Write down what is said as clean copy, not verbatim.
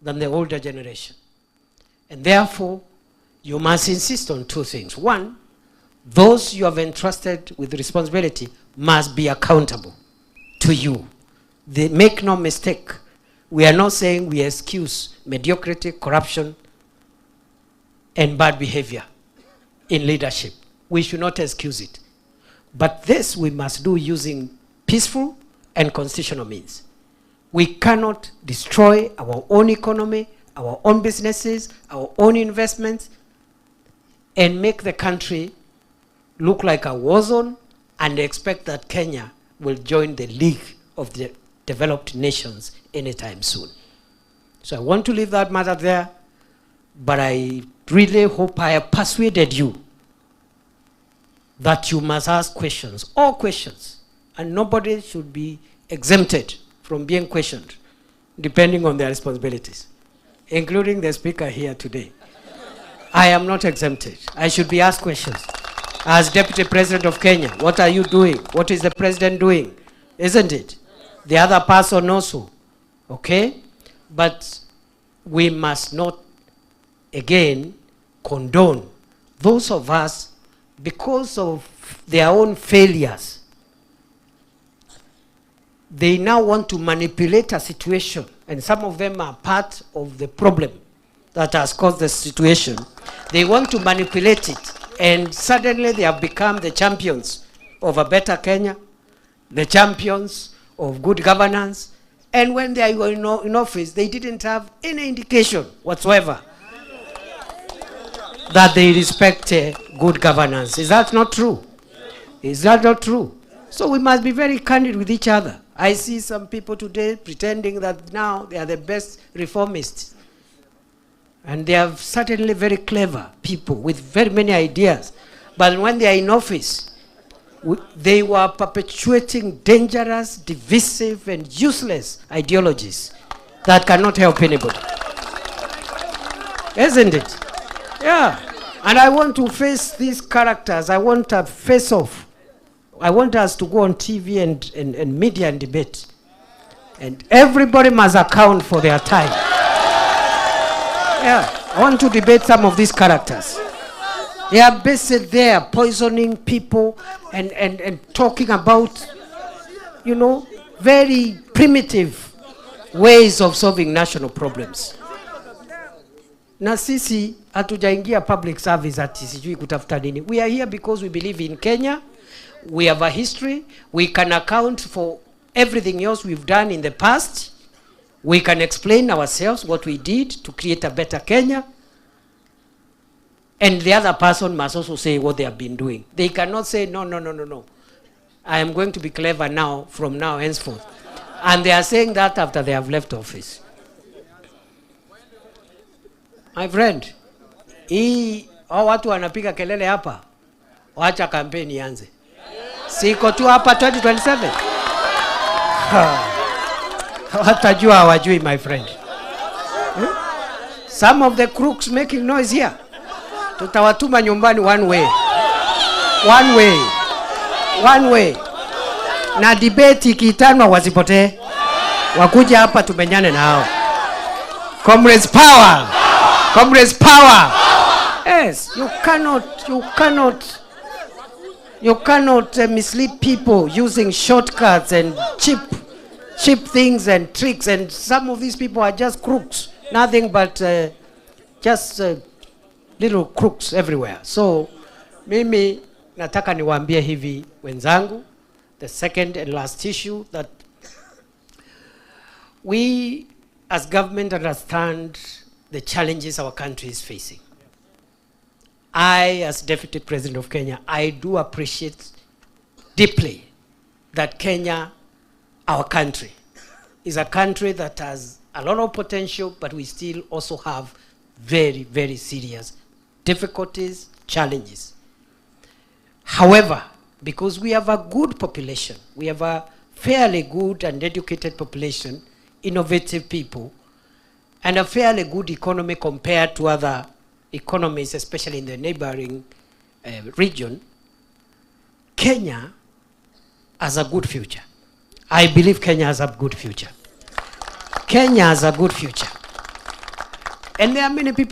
than the older generation. And therefore, you must insist on two things. One, those you have entrusted with responsibility must be accountable to you. They make no mistake. We are not saying we excuse mediocrity, corruption, and bad behavior in leadership. We should not excuse it. But this we must do using peaceful and constitutional means. We cannot destroy our own economy, our own businesses, our own investments, and make the country look like a war zone and expect that Kenya will join the league of the developed nations anytime soon. So I want to leave that matter there, but I really hope I have persuaded you that you must ask questions, all questions, and nobody should be exempted from being questioned, depending on their responsibilities, including the speaker here today. I am not exempted. I should be asked questions. As Deputy President of Kenya, what are you doing? What is the President doing? Isn't it? The other person also. Okay? But we must not, again, condone those of us, because of their own failures, they now want to manipulate a situation, and some of them are part of the problem that has caused the situation. They want to manipulate it, and suddenly they have become the champions of a better Kenya, the champions of good governance, and when they are in office, they didn't have any indication whatsoever that they respect good governance. Is that not true? Is that not true? So we must be very candid with each other. I see some people today pretending that now they are the best reformists. And they are certainly very clever people with very many ideas. But when they are in office, they were perpetuating dangerous, divisive, and useless ideologies that cannot help anybody. Isn't it? Yeah. And I want to face these characters. I want a face-off. I want us to go on TV and media and debate. And everybody must account for their time. Yeah. I want to debate some of these characters. They are based there poisoning people and talking about, you know, very primitive ways of solving national problems. Na sisi hatujaingia public service ati sijui kutafuta nini. We are here because we believe in Kenya. We have a history. We can account for everything else we've done in the past. We can explain ourselves what we did to create a better Kenya. And the other person must also say what they have been doing. They cannot say, no. I am going to be clever now, from now henceforth. And they are saying that after they have left office. My friend, hao watu wanapiga kelele hapa, wacha kampeni ianze. Siko tu hapa 2027. Watajua hawajui, my friend. Some of the crooks making noise here, tutawatuma nyumbani one way. Na debate ikitanwa wasipotee, wakuja hapa tumenyane na hao. Comrades power. Yes, you cannot mislead people using shortcuts and cheap things and tricks, and some of these people are just crooks, nothing but just little crooks everywhere. So mimi nataka niwaambie hivi wenzangu, the second and last issue, that we as government understand the challenges our country is facing. I, as Deputy President of Kenya, I do appreciate deeply that Kenya, our country, is a country that has a lot of potential, but we still also have very, very serious difficulties, challenges. However, because we have a good population, we have a fairly good and educated population, innovative people, and a fairly good economy compared to other economies, especially in the neighboring region, Kenya has a good future. I believe Kenya has a good future. Kenya has a good future. And there are many people